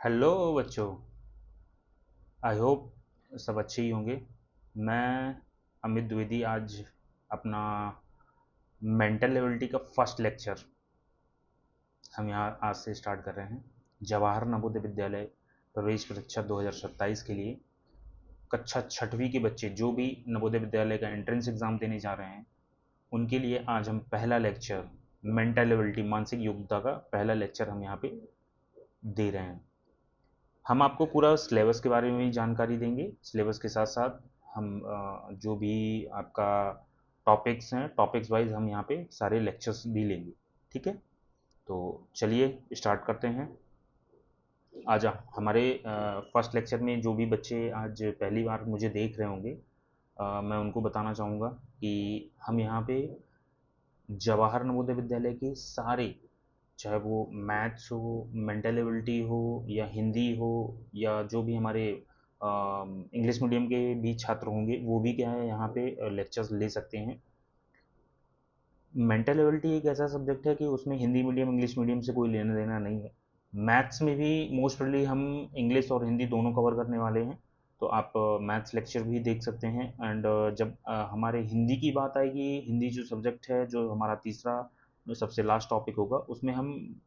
Hello बच्चों। I hope सब अच्छे ही होंगे। मैं अमित द्विवेदी आज अपना मेंटल एबिलिटी का फर्स्ट लेक्चर हम यहाँ आज से स्टार्ट कर रहे हैं। जवाहर नवोदय विद्यालय प्रवेश परीक्षा 2027 के लिए कक्षा छठवीं के बच्चे जो भी नवोदय विद्यालय का एंट्रेंस एग्ज़ाम देने जा रहे हैं उनके लिए आज हम पहला लेक्चर मेंटल एबिलिटी मानसिक योग्यता का पहला लेक्चर हम यहाँ पे दे रहे हैं। हम आपको पूरा सिलेबस के बारे में भी जानकारी देंगे। सिलेबस के साथ साथ हम जो भी आपका टॉपिक्स हैं टॉपिक्स वाइज हम यहाँ पे सारे लेक्चर्स भी लेंगे। ठीक है, तो चलिए स्टार्ट करते हैं। आज हमारे फर्स्ट लेक्चर में जो भी बच्चे आज पहली बार मुझे देख रहे होंगे मैं उनको बताना चाहूँगा कि हम यहाँ पे जवाहर नवोदय विद्यालय के सारे, चाहे वो मैथ्स हो, मेंटल एबिलिटी हो या हिंदी हो या जो भी हमारे इंग्लिश मीडियम के भी छात्र होंगे वो भी क्या है यहाँ पे लेक्चर्स ले सकते हैं। मेंटल एबिलिटी एक ऐसा सब्जेक्ट है कि उसमें हिंदी मीडियम इंग्लिश मीडियम से कोई लेना देना नहीं है। मैथ्स में भी मोस्टली हम इंग्लिश और हिंदी दोनों कवर करने वाले हैं, तो आप मैथ्स लेक्चर भी देख सकते हैं। एंड जब हमारे हिंदी की बात आएगी, हिंदी जो सब्जेक्ट है जो हमारा तीसरा जो सबसे लास्ट टॉपिक होगा उसमें हम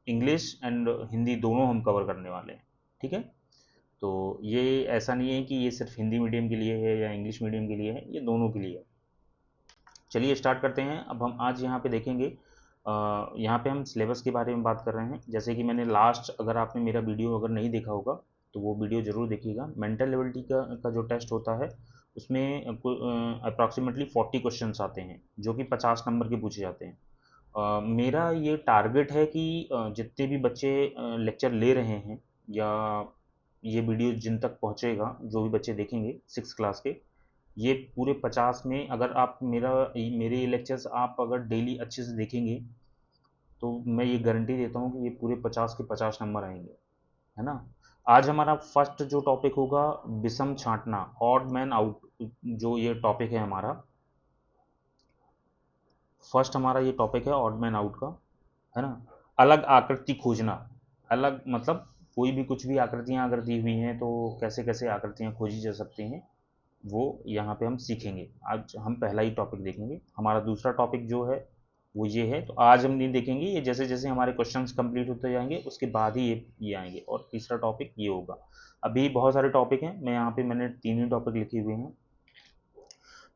इंग्लिश एंड हिंदी दोनों हम कवर करने वाले हैं। ठीक है, तो ये ऐसा नहीं है कि ये सिर्फ हिंदी मीडियम के लिए है या इंग्लिश मीडियम के लिए है, ये दोनों के लिए है। चलिए स्टार्ट करते हैं। अब हम आज यहाँ पे देखेंगे, यहाँ पे हम सिलेबस के बारे में बात कर रहे हैं। जैसे कि मैंने लास्ट, अगर आपने मेरा वीडियो अगर नहीं देखा होगा तो वो वीडियो ज़रूर देखिएगा। मेंटल एबिलिटी का जो टेस्ट होता है उसमें अप्रॉक्सीमेटली 40 क्वेश्चंस आते हैं जो कि 50 नंबर के पूछे जाते हैं। मेरा ये टारगेट है कि जितने भी बच्चे लेक्चर ले रहे हैं या ये वीडियो जिन तक पहुँचेगा, जो भी बच्चे देखेंगे 6 क्लास के, ये पूरे 50 में अगर आप मेरे ये लेक्चर्स आप अगर डेली अच्छे से देखेंगे तो मैं ये गारंटी देता हूँ कि ये पूरे 50 के 50 नंबर आएंगे, है ना। आज हमारा फर्स्ट जो टॉपिक होगा विषम छांटना, ऑड मैन आउट, जो ये टॉपिक है हमारा फर्स्ट, हमारा ये टॉपिक है ऑड मैन आउट का, है ना। अलग आकृति खोजना, अलग मतलब कोई भी कुछ भी आकृतियाँ अगर दी हुई हैं तो कैसे कैसे आकृतियाँ खोजी जा सकती हैं, वो यहाँ पे हम सीखेंगे। आज हम पहला ही टॉपिक देखेंगे। हमारा दूसरा टॉपिक जो है वो ये है, तो आज हम नहीं देखेंगे, ये जैसे जैसे हमारे क्वेश्चंस कंप्लीट होते जाएंगे उसके बाद ही ये आएंगे। और तीसरा टॉपिक ये होगा। अभी बहुत सारे टॉपिक हैं, मैं यहाँ पे मैंने 3 ही टॉपिक लिखे हुए हैं।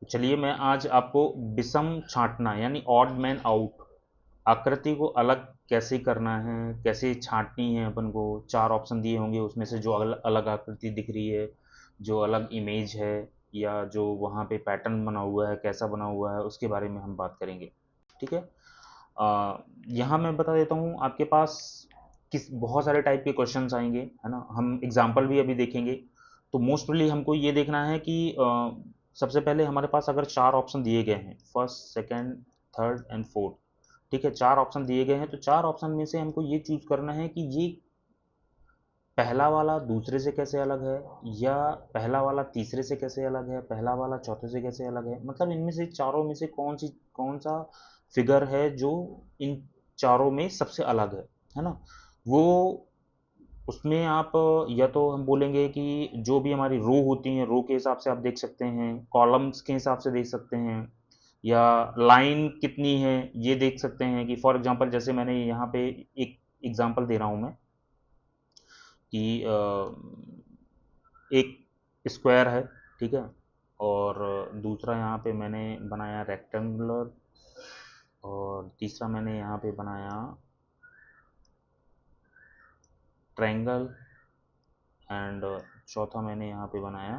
तो चलिए मैं आज आपको विषम छांटना यानी ऑड मैन आउट, आकृति को अलग कैसे करना है, कैसे छांटनी है अपन को। 4 ऑप्शन दिए होंगे, उसमें से जो अलग अलग आकृति दिख रही है, जो अलग इमेज है या जो वहाँ पे पैटर्न बना हुआ है कैसा बना हुआ है, उसके बारे में हम बात करेंगे। ठीक है, यहाँ मैं बता देता हूँ आपके पास किस बहुत सारे टाइप के क्वेश्चंस आएंगे, है ना। हम एग्जाम्पल भी अभी देखेंगे। तो मोस्टली हमको ये देखना है कि सबसे पहले हमारे पास अगर 4 ऑप्शन दिए गए हैं, first second third and fourth, ठीक है, 4 ऑप्शन दिए गए हैं, तो 4 ऑप्शन में से हमको ये चूज करना है कि ये पहला वाला दूसरे से कैसे अलग है, या पहला वाला तीसरे से कैसे अलग है, पहला वाला चौथे से कैसे अलग है। मतलब इनमें से चारों में से कौन सा फिगर है जो इन चारों में सबसे अलग है ना। वो उसमें आप या तो हम बोलेंगे कि जो भी हमारी रो होती हैं, रो के हिसाब से आप देख सकते हैं, कॉलम्स के हिसाब से देख सकते हैं, या लाइन कितनी है ये देख सकते हैं। कि फॉर एग्जांपल जैसे मैंने यहाँ पे एक एग्जांपल दे रहा हूँ मैं कि एक स्क्वायर है, ठीक है, और दूसरा यहाँ पे मैंने बनाया रेक्टेंगुलर, और तीसरा मैंने यहाँ पे बनाया ट्रायंगल, एंड चौथा मैंने यहाँ पे बनाया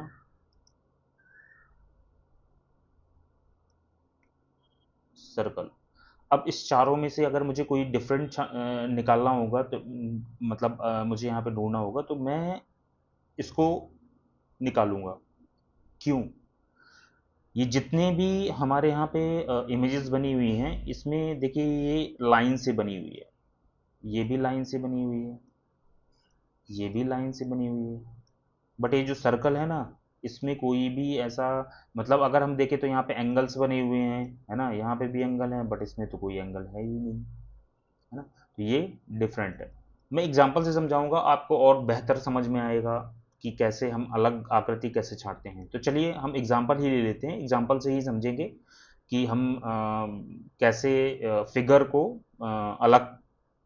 सर्कल। अब इस चारों में से अगर मुझे कोई डिफरेंट निकालना होगा तो मतलब मुझे यहाँ पे ढूंढना होगा तो मैं इसको निकालूंगा। क्यों? ये जितने भी हमारे यहाँ पे इमेजेस बनी हुई हैं इसमें देखिए ये लाइन से बनी हुई है, ये भी लाइन से बनी हुई है, ये भी लाइन से बनी हुई है। बट ये जो सर्कल है ना, इसमें कोई भी ऐसा, मतलब अगर हम देखें तो यहाँ पे एंगल्स बने हुए हैं, है ना, यहाँ पे भी एंगल है, बट इसमें तो कोई एंगल है ही नहीं, है ना। तो ये डिफरेंट है। मैं एग्जाम्पल से समझाऊंगा, आपको और बेहतर समझ में आएगा कि कैसे हम अलग आकृति कैसे छांटते हैं। तो चलिए हम एग्जाम्पल ही ले लेते हैं, एग्जाम्पल से ही समझेंगे कि हम कैसे फिगर को अलग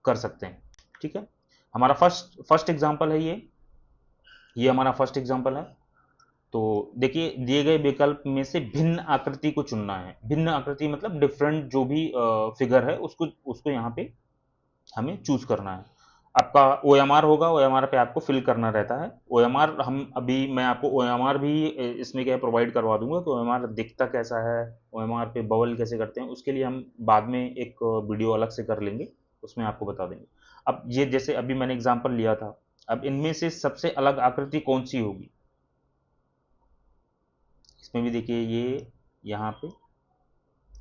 कर सकते हैं। ठीक है, हमारा फर्स्ट फर्स्ट एग्जाम्पल है ये हमारा फर्स्ट एग्जाम्पल है। तो देखिए, दिए गए विकल्प में से भिन्न आकृति को चुनना है। भिन्न आकृति मतलब डिफरेंट जो भी फिगर है उसको उसको यहाँ पे हमें चूज करना है। आपका ओ एम आर होगा, ओ एम आर पे आपको फिल करना रहता है। ओ एम आर हम अभी मैं आपको ओ एम आर भी इसमें क्या प्रोवाइड करवा दूंगा कि ओ एम आर दिखता कैसा है, ओ एम आर पे बबल कैसे करते हैं, उसके लिए हम बाद में एक वीडियो अलग से कर लेंगे, उसमें आपको बता देंगे। अब ये जैसे अभी मैंने एग्जाम्पल लिया था, अब इनमें से सबसे अलग आकृति कौन सी होगी, इसमें भी देखिए ये यहाँ पे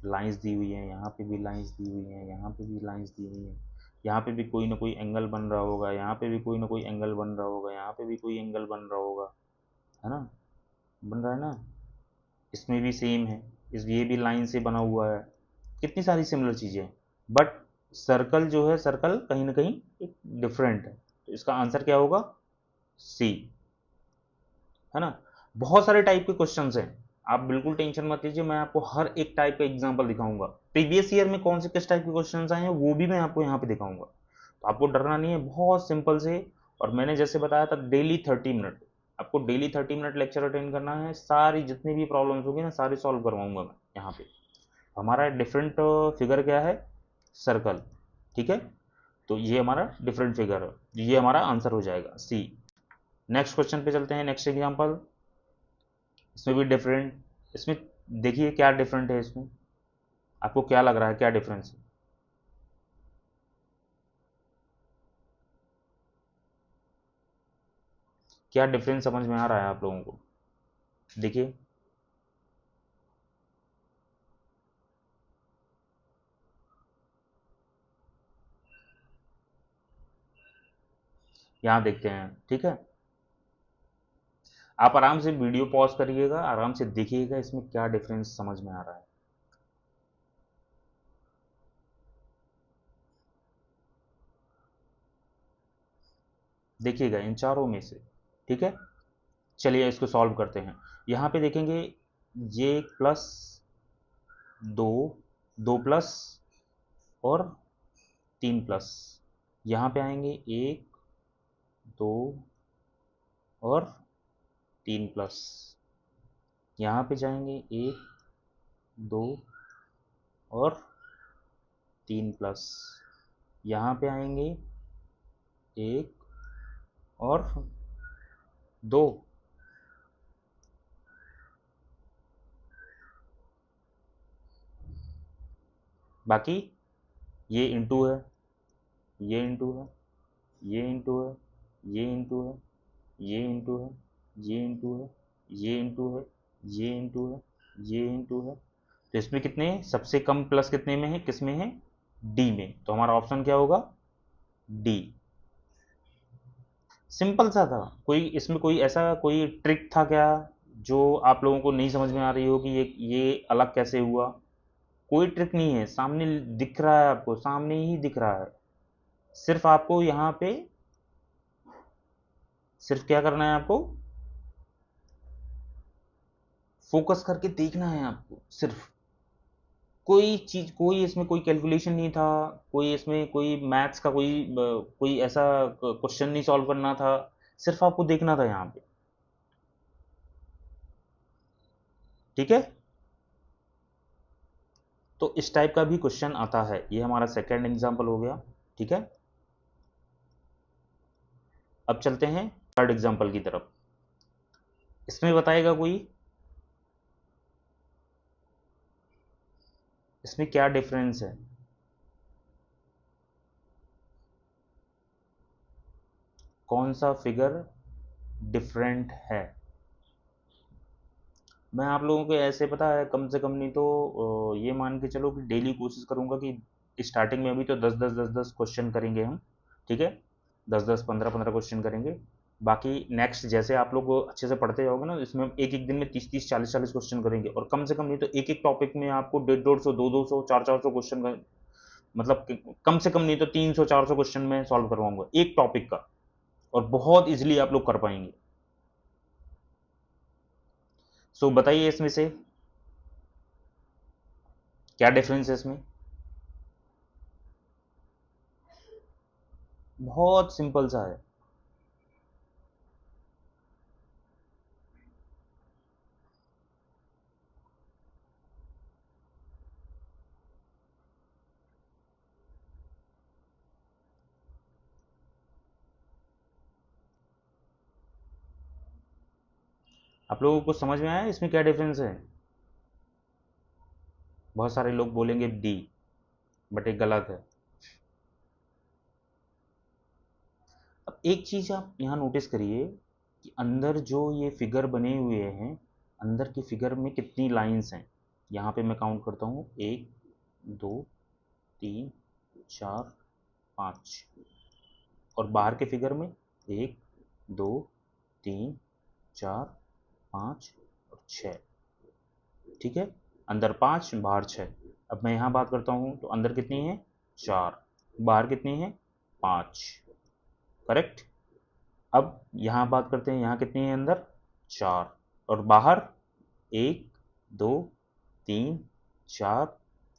लाइंस दी हुई है, यहाँ पे भी लाइंस दी हुई है, यहाँ पे भी लाइंस दी हुई है, यहाँ पे भी कोई ना कोई एंगल बन रहा होगा, यहाँ पे भी कोई ना कोई एंगल बन रहा होगा, यहाँ पे भी कोई एंगल बन रहा होगा, है ना, बन रहा है ना। इसमें भी सेम है, इस ये भी लाइन से बना हुआ है, कितनी सारी सिमिलर चीज़ें हैं। बट सर्कल जो है, सर्कल कहीं ना कहीं एक डिफरेंट है, तो इसका आंसर क्या होगा, सी, है ना। बहुत सारे टाइप के क्वेश्चंस हैं, आप बिल्कुल टेंशन मत लीजिए, मैं आपको हर एक टाइप का एग्जांपल दिखाऊंगा। प्रीवियस ईयर में कौन से किस टाइप के क्वेश्चंस आए हैं वो भी मैं आपको यहाँ पे दिखाऊंगा, तो आपको डरना नहीं है, बहुत सिंपल से। और मैंने जैसे बताया था डेली 30 मिनट, आपको डेली 30 मिनट लेक्चर अटेंड करना है, सारी जितनी भी प्रॉब्लम्स होगी ना सारी सॉल्व करवाऊंगा मैं यहाँ पे। हमारा डिफरेंट फिगर क्या है, सर्कल, ठीक है। तो ये हमारा डिफरेंट फिगर है, ये हमारा आंसर हो जाएगा सी। नेक्स्ट क्वेश्चन पे चलते हैं, नेक्स्ट एग्जाम्पल। इसमें भी डिफरेंट, इसमें देखिए क्या डिफरेंट है, इसमें आपको क्या लग रहा है, क्या डिफरेंस है, क्या डिफरेंस समझ में आ रहा है आप लोगों को, देखिए। यहाँ देखते हैं, ठीक है। आप आराम से वीडियो पॉज करिएगा, आराम से देखिएगा इसमें क्या डिफरेंस समझ में आ रहा है। देखिएगा इन चारों में से, ठीक है। चलिए इसको सॉल्व करते हैं। यहाँ पे देखेंगे, ये प्लस दो, दो प्लस और तीन प्लस, यहाँ पे आएंगे एक, दो और तीन प्लस, यहाँ पे जाएंगे एक, दो और तीन प्लस, यहाँ पे आएंगे एक और दो, बाकी ये इंटू है, ये इंटू है, ये इंटू है, ये इंटू है, ये इंटू है, ये इंटू है, ये इंटू है, ये इंटू है, ये इंटू है। तो इसमें कितने, सबसे कम प्लस कितने में है, किस में है, डी में, तो हमारा ऑप्शन क्या होगा, डी। सिंपल सा था, कोई इसमें कोई ऐसा कोई ट्रिक था क्या जो आप लोगों को नहीं समझ में आ रही हो कि ये अलग कैसे हुआ। कोई ट्रिक नहीं है, सामने दिख रहा है, आपको सामने ही दिख रहा है, सिर्फ आपको यहाँ पे सिर्फ क्या करना है, आपको फोकस करके देखना है आपको सिर्फ। कोई चीज, कोई इसमें कोई कैलकुलेशन नहीं था, कोई इसमें कोई मैथ्स का कोई ऐसा क्वेश्चन नहीं सॉल्व करना था, सिर्फ आपको देखना था यहाँ पे, ठीक है। तो इस टाइप का भी क्वेश्चन आता है, ये हमारा सेकंड एग्जांपल हो गया, ठीक है। अब चलते हैं थर्ड एग्जांपल की तरफ। इसमें बताएगा कोई, इसमें क्या डिफरेंस है, कौन सा फिगर डिफरेंट है। मैं आप लोगों को ऐसे पता है, कम से कम नहीं तो ये मान के चलो कि डेली कोशिश करूंगा कि स्टार्टिंग में अभी तो 10 क्वेश्चन करेंगे हम, ठीक है, 10 15 क्वेश्चन करेंगे। बाकी नेक्स्ट जैसे आप लोग अच्छे से पढ़ते जाओगे ना, इसमें एक एक दिन में 30 30 40 40 क्वेश्चन करेंगे, और कम से कम नहीं तो एक एक टॉपिक में आपको 150 150 200 400 400 क्वेश्चन मतलब कम से कम नहीं तो 300-400 क्वेश्चन में सॉल्व करवाऊंगा एक टॉपिक का, और बहुत इजीली आप लोग कर पाएंगे। सो बताइए इसमें से क्या डिफरेंस है इसमें। बहुत सिंपल सा है। आप लोगों को समझ में आया इसमें क्या डिफरेंस है। बहुत सारे लोग बोलेंगे डी, बट एक गलत है। अब एक चीज आप यहाँ नोटिस करिए कि अंदर जो ये फिगर बने हुए हैं, अंदर की फिगर में कितनी लाइंस हैं। यहाँ पे मैं काउंट करता हूँ, 1 2 3 4 5, और बाहर के फिगर में 1 2 3 4 5 और 6। ठीक है, अंदर 5 बाहर 6। अब मैं यहाँ बात करता हूँ तो अंदर कितनी है 4, बाहर कितनी है 5। करेक्ट। अब यहाँ बात करते हैं, यहाँ कितनी है अंदर 4, और बाहर 1 2 3 4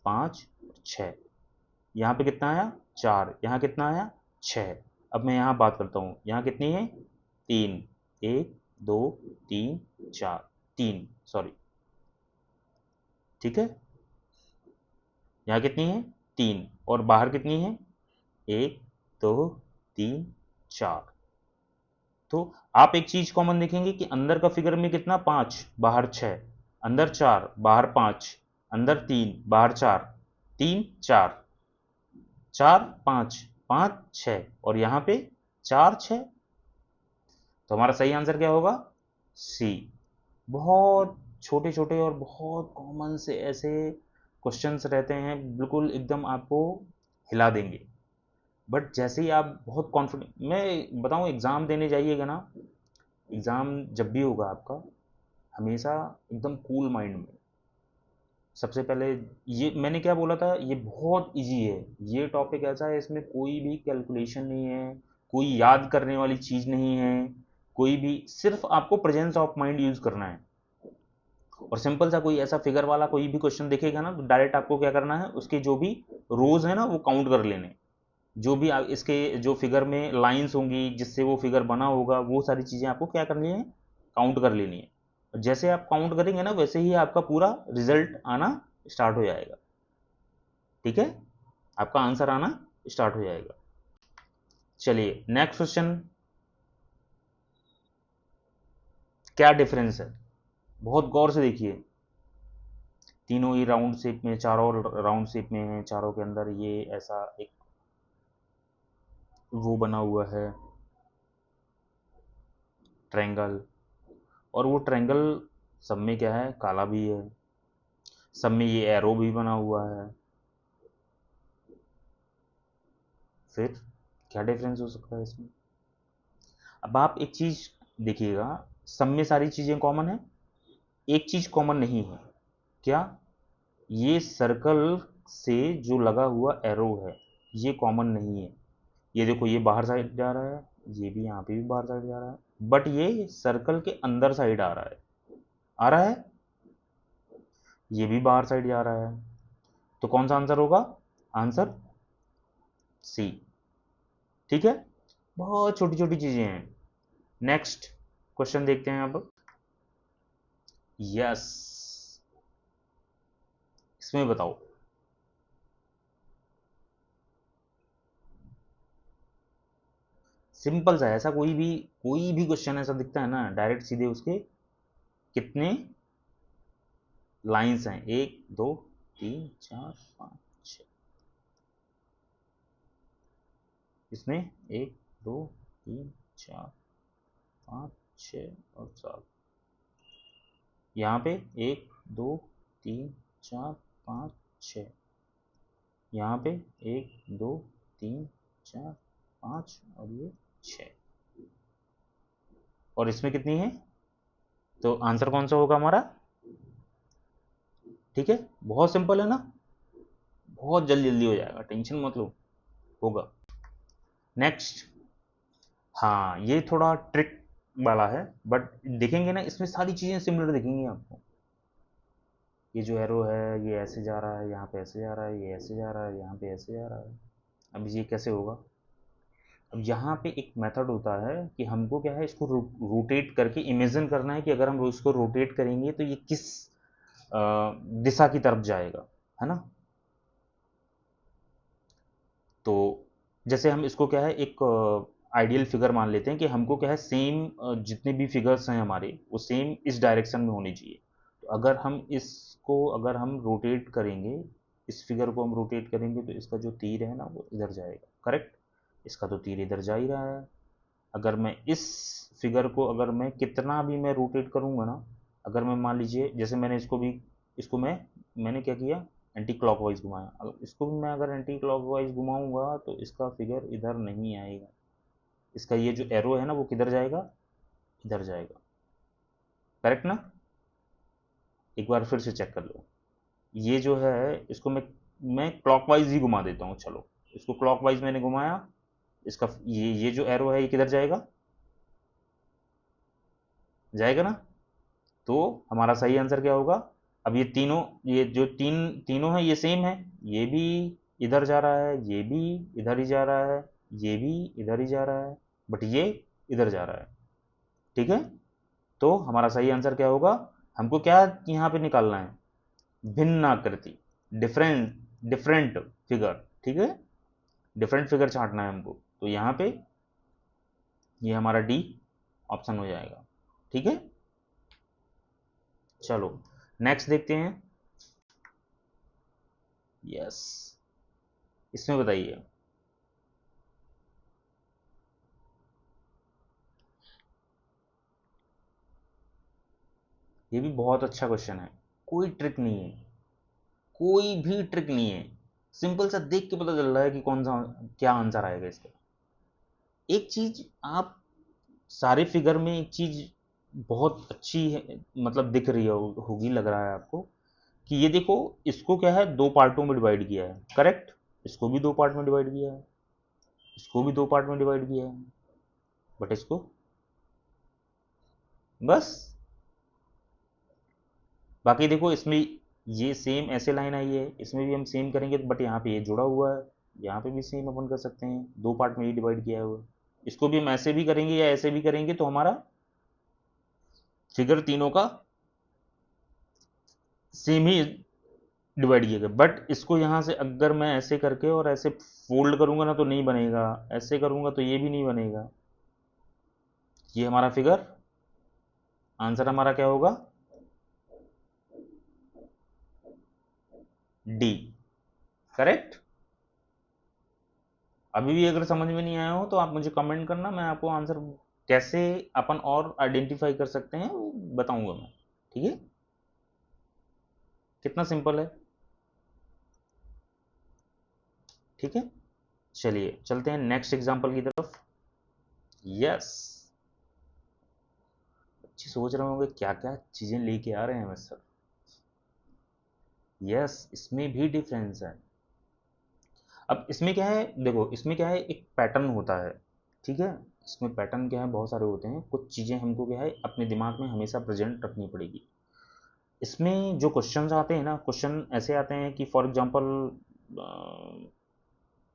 5 6। यहाँ पे कितना आया 4, यहाँ कितना आया 6। अब मैं यहाँ बात करता हूँ, यहाँ कितनी है 3, 1 2 3 4, 3 सॉरी। ठीक है, यहाँ कितनी है 3, और बाहर कितनी है 1 2 3 4। तो आप एक चीज कॉमन देखेंगे कि अंदर का फिगर में कितना 5 बाहर 6, अंदर 4 बाहर 5, अंदर 3 बाहर 4, 3 4 4 5 5 6, और यहाँ पे 4 6। तो हमारा सही आंसर क्या होगा सी। बहुत छोटे छोटे और बहुत कॉमन से ऐसे क्वेश्चंस रहते हैं, बिल्कुल एकदम आपको हिला देंगे। बट जैसे ही आप बहुत कॉन्फिडेंट, मैं बताऊं एग्ज़ाम देने जाइएगा ना, एग्ज़ाम जब भी होगा आपका, हमेशा एकदम कूल माइंड में। सबसे पहले ये मैंने क्या बोला था, ये बहुत इजी है। ये टॉपिक ऐसा है, इसमें कोई भी कैलकुलेशन नहीं है, कोई याद करने वाली चीज़ नहीं है, कोई भी, सिर्फ आपको प्रेजेंस ऑफ माइंड यूज़ करना है। और सिंपल सा कोई ऐसा फिगर वाला कोई भी क्वेश्चन दिखेगा ना, तो डायरेक्ट आपको क्या करना है, उसके जो भी रोज है ना वो काउंट कर लेने। जो भी इसके जो फिगर में लाइंस होंगी जिससे वो फिगर बना होगा, वो सारी चीज़ें आपको क्या करनी है, काउंट कर लेनी है। और जैसे आप काउंट करेंगे ना, वैसे ही आपका पूरा रिजल्ट आना स्टार्ट हो जाएगा। ठीक है, आपका आंसर आना स्टार्ट हो जाएगा। चलिए नेक्स्ट क्वेश्चन, क्या डिफरेंस है, बहुत गौर से देखिए। तीनों ही राउंड शेप में, चारों राउंड शेप में हैं, चारों के अंदर ये ऐसा एक वो बना हुआ है ट्रायंगल, और वो ट्रायंगल सब में क्या है, काला भी है, सब में ये एरो भी बना हुआ है। फिर क्या डिफरेंस हो सकता है इसमें। अब आप एक चीज देखिएगा, सब में सारी चीजें कॉमन है, एक चीज कॉमन नहीं है। क्या, ये सर्कल से जो लगा हुआ एरो है, ये कॉमन नहीं है। ये देखो, ये बाहर साइड जा रहा है, ये भी यहाँ पे भी बाहर साइड जा रहा है, बट ये सर्कल के अंदर साइड आ रहा है, आ रहा है, ये भी बाहर साइड जा रहा है। तो कौन सा आंसर होगा, आंसर सी। ठीक है, बहुत छोटी छोटी चीजें हैं। नेक्स्ट क्वेश्चन देखते हैं अब। यस, इसमें बताओ, सिंपल सा है, ऐसा कोई भी क्वेश्चन ऐसा दिखता है ना, डायरेक्ट सीधे उसके कितने लाइंस हैं, 1 2 3 4 5 6, इसमें 1 2 3 4 5 6 और 7, यहाँ पे 1 2 3 4 5 6, यहाँ पे 1 2 3 4 5 और ये 6, और इसमें कितनी है, तो आंसर कौन सा होगा हमारा। ठीक है, बहुत सिंपल है ना, बहुत जल्दी जल्दी हो जाएगा, टेंशन मत लो, होगा। नेक्स्ट, हाँ ये थोड़ा ट्रिक वाला है, बट देखेंगे ना इसमें सारी चीज़ें सिमिलर दिखेंगी आपको। ये जो एरो है ये ऐसे जा रहा है, यहाँ पे ऐसे जा रहा है, ये ऐसे जा रहा है, यहाँ पे ऐसे जा रहा है। अब ये कैसे होगा? अब यहाँ पे एक मेथड होता है कि हमको क्या है, इसको रोटेट करके इमेजिन करना है कि अगर हम इसको रोटेट करेंगे तो ये किस दिशा की तरफ जाएगा, है ना। तो जैसे हम इसको क्या है, एक आइडियल फिगर मान लेते हैं कि हमको क्या है, सेम जितने भी फिगर्स हैं हमारे वो सेम इस डायरेक्शन में होनी चाहिए। तो अगर हम इसको अगर हम रोटेट करेंगे, इस फिगर को हम रोटेट करेंगे तो इसका जो तीर है ना वो इधर जाएगा, करेक्ट। इसका तो तीर इधर जा ही रहा है। अगर मैं इस फिगर को अगर मैं कितना भी मैं रोटेट करूंगा ना, अगर मैं मान लीजिए जैसे मैंने इसको भी, इसको मैंने क्या किया, एंटी क्लॉकवाइज घुमाया। अगर इसको भी मैं अगर एंटी क्लॉकवाइज घुमाऊंगा तो इसका फिगर इधर नहीं आएगा, इसका ये जो एरो है ना वो किधर जाएगा, इधर जाएगा, करेक्ट ना। एक बार फिर से चेक कर लो, ये जो है इसको मैं क्लॉकवाइज ही घुमा देता हूँ, चलो इसको क्लॉकवाइज मैंने घुमाया, इसका ये जो एरो है ये किधर जाएगा, जाएगा ना। तो हमारा सही आंसर क्या होगा? अब ये तीनों, ये जो तीनों है ये सेम है, ये भी इधर जा रहा है, ये भी इधर ही जा रहा है, ये भी इधर ही जा रहा है, बट ये इधर जा रहा है, ठीक है। तो हमारा सही आंसर क्या होगा? हमको क्या यहाँ पे निकालना है, भिन्न आकृति, डिफरेंट डिफरेंट फिगर, ठीक है, डिफरेंट फिगर छांटना है हमको। तो यहाँ पे ये हमारा डी ऑप्शन हो जाएगा, ठीक है। चलो नेक्स्ट देखते हैं। यस, इसमें बताइए, ये भी बहुत अच्छा क्वेश्चन है, कोई ट्रिक नहीं है, कोई भी ट्रिक नहीं है, सिंपल सा देख के पता चल रहा है कि कौन सा क्या आंसर आएगा इसका। एक चीज आप सारे फिगर में एक चीज बहुत अच्छी है, मतलब दिख रही होगी, लग रहा है आपको कि ये देखो, इसको क्या है, दो पार्टों में डिवाइड किया है, करेक्ट। इसको भी दो पार्ट में डिवाइड किया है, इसको भी दो पार्ट में डिवाइड किया है, बट इसको बस। बाकी देखो इसमें ये सेम ऐसे लाइन आई है, इसमें भी हम सेम करेंगे, बट यहाँ पे ये जुड़ा हुआ है, यहाँ पे भी सेम अपन कर सकते हैं, दो पार्ट में ही डिवाइड किया हुआ है। इसको भी हम ऐसे भी करेंगे या ऐसे भी करेंगे तो हमारा फिगर तीनों का सेम ही डिवाइड किया गया। बट इसको यहाँ से अगर मैं ऐसे करके और ऐसे फोल्ड करूंगा ना तो नहीं बनेगा, ऐसे करूंगा तो ये भी नहीं बनेगा। ये हमारा फिगर, आंसर हमारा क्या होगा, डी, करेक्ट। अभी भी अगर समझ में नहीं आया हो तो आप मुझे कमेंट करना, मैं आपको आंसर कैसे अपन और आइडेंटिफाई कर सकते हैं वो बताऊंगा मैं, ठीक है। कितना सिंपल है, ठीक है। चलिए चलते हैं नेक्स्ट एग्जांपल की तरफ। यस, अच्छी सोच रहे होंगे क्या क्या चीजें लेके आ रहे हैं सर। यस, इसमें भी डिफरेंस है। अब इसमें क्या है, देखो इसमें क्या है, एक पैटर्न होता है, ठीक है। इसमें पैटर्न क्या है, बहुत सारे होते हैं, कुछ चीज़ें हमको क्या है अपने दिमाग में हमेशा प्रेजेंट रखनी पड़ेगी। इसमें जो क्वेश्चंस आते हैं ना, क्वेश्चन ऐसे आते हैं कि फॉर एग्जांपल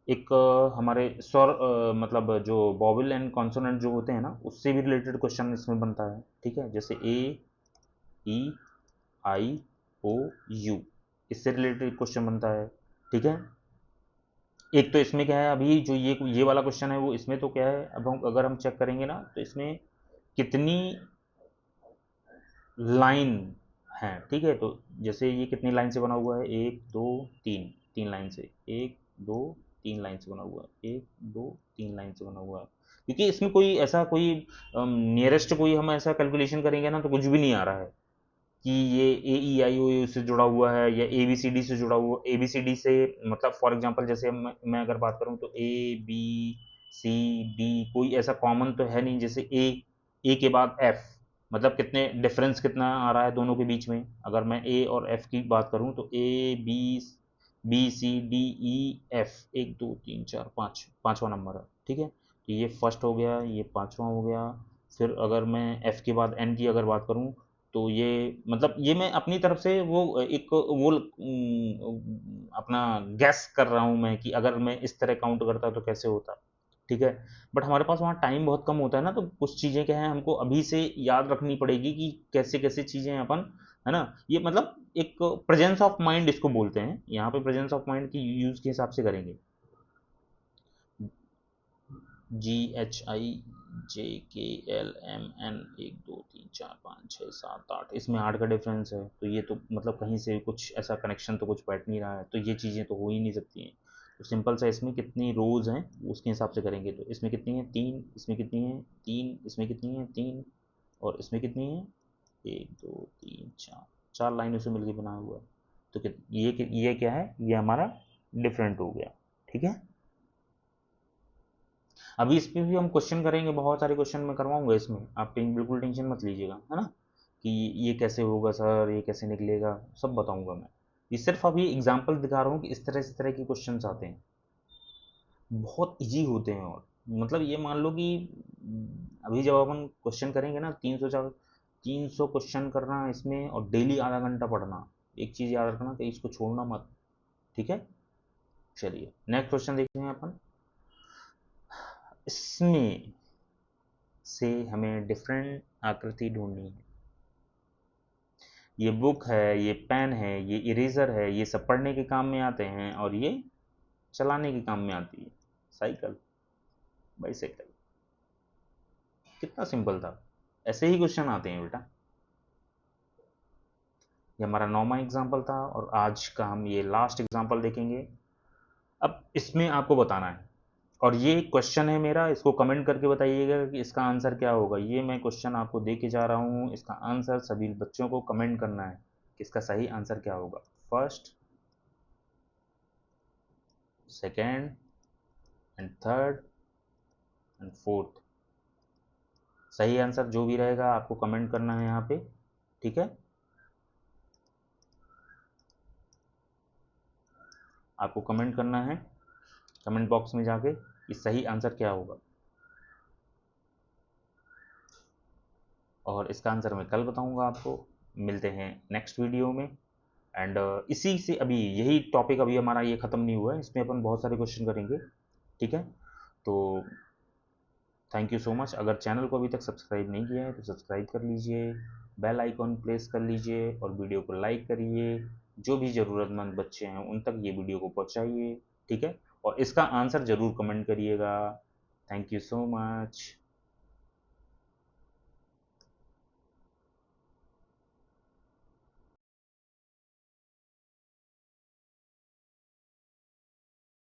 एक हमारे स्वर मतलब जो वॉवल एंड कॉन्सोनेंट जो होते हैं ना उससे भी रिलेटेड क्वेश्चन इसमें बनता है, ठीक है। जैसे ए, ई, आई, ओ, यू, इससे रिलेटेड क्वेश्चन बनता है, ठीक है। एक तो इसमें क्या है, अभी जो ये वाला क्वेश्चन है वो इसमें तो क्या है, अब हम अगर हम चेक करेंगे ना तो इसमें कितनी लाइन है, ठीक है। तो जैसे ये कितनी लाइन से बना हुआ है, एक दो तीन, तीन लाइन से, एक दो तीन लाइन से बना हुआ है, एक दो तीन लाइन से बना हुआ है। क्योंकि इसमें कोई ऐसा कोई नियरेस्ट कोई हम ऐसा कैलकुलेशन करेंगे ना तो कुछ भी नहीं आ रहा है कि ये ए ई आई ओ यू से जुड़ा हुआ है या ए बी सी डी से जुड़ा हुआ, ए बी सी डी से मतलब फॉर एग्जांपल जैसे मैं अगर बात करूं तो ए बी सी डी कोई ऐसा कॉमन तो है नहीं, जैसे ए के बाद एफ, मतलब कितने डिफरेंस कितना आ रहा है दोनों के बीच में। अगर मैं ए और एफ की बात करूं तो A B B C D E F, 1 2 3 4 5, पाँचवा नंबर है, ठीक है। तो ये फर्स्ट हो गया, ये पाँचवा हो गया। फिर अगर मैं एफ के बाद एन की अगर बात करूँ, तो ये मतलब ये मैं अपनी तरफ से वो एक वो अपना गैस कर रहा हूँ मैं कि अगर मैं इस तरह काउंट करता तो कैसे होता, ठीक है। बट हमारे पास वहाँ टाइम बहुत कम होता है ना, तो कुछ चीज़ें क्या है हमको अभी से याद रखनी पड़ेगी कि कैसे कैसे चीज़ें अपन, है ना। ये मतलब एक प्रेजेंस ऑफ माइंड इसको बोलते हैं, यहाँ पे प्रेजेंस ऑफ माइंड की यूज के हिसाब से करेंगे। GHIJKLMN 1 2 3 4 5 6 7 8, इसमें 8 का डिफरेंस है, तो ये तो मतलब कहीं से कुछ ऐसा कनेक्शन तो कुछ बैठ नहीं रहा है, तो ये चीज़ें तो हो ही नहीं सकती हैं। तो सिंपल सा इसमें कितनी रोज़ हैं उसके हिसाब से करेंगे, तो इसमें कितनी है 3, इसमें कितनी है 3, इसमें कितनी है 3, और इसमें कितनी है 1 2 3 4, 4 लाइन उसमें मिलकर बना हुआ है। तो ये क्या है, ये हमारा डिफरेंट हो गया, ठीक है। अभी इस पे भी हम क्वेश्चन करेंगे, बहुत सारे क्वेश्चन मैं करवाऊंगा इसमें, आप बिल्कुल टेंशन मत लीजिएगा, है ना। कि ये कैसे होगा सर, ये कैसे निकलेगा, सब बताऊंगा मैं। ये सिर्फ अभी एग्जांपल दिखा रहा हूँ कि इस तरह के क्वेश्चंस आते हैं, बहुत इजी होते हैं। और मतलब ये मान लो कि अभी जब अपन क्वेश्चन करेंगे ना, 300 क्वेश्चन करना इसमें, और डेली आधा घंटा पढ़ना। एक चीज़ याद रखना कि इसको छोड़ना मत, ठीक है। चलिए नेक्स्ट क्वेश्चन देखते हैं अपन। इसमें से हमें डिफरेंट आकृति ढूंढनी है। ये बुक है, ये पेन है, ये इरेजर है, ये सब पढ़ने के काम में आते हैं, और ये चलाने के काम में आती है, साइकिल, बाइसाइकिल। कितना सिंपल था, ऐसे ही क्वेश्चन आते हैं बेटा। ये हमारा 9वां एग्जाम्पल था, और आज का हम ये लास्ट एग्जाम्पल देखेंगे। अब इसमें आपको बताना है, और ये क्वेश्चन है मेरा, इसको कमेंट करके बताइएगा कि इसका आंसर क्या होगा। ये मैं क्वेश्चन आपको दे के जा रहा हूँ, इसका आंसर सभी बच्चों को कमेंट करना है कि इसका सही आंसर क्या होगा। First, second, and third, and fourth. सही आंसर जो भी रहेगा आपको कमेंट करना है यहाँ पे, ठीक है। आपको कमेंट करना है कमेंट बॉक्स में जाके कि सही आंसर क्या होगा, और इसका आंसर मैं कल बताऊंगा आपको। मिलते हैं नेक्स्ट वीडियो में। एंड इसी से अभी यही टॉपिक अभी हमारा ये ख़त्म नहीं हुआ है, इसमें अपन बहुत सारे क्वेश्चन करेंगे, ठीक है। तो थैंक यू सो मच। अगर चैनल को अभी तक सब्सक्राइब नहीं किया है तो सब्सक्राइब कर लीजिए, बेल आइकॉन प्रेस कर लीजिए, और वीडियो को लाइक करिए। जो भी ज़रूरतमंद बच्चे हैं उन तक ये वीडियो को पहुंचाइए, ठीक है। और इसका आंसर ज़रूर कमेंट करिएगा। Thank you so much.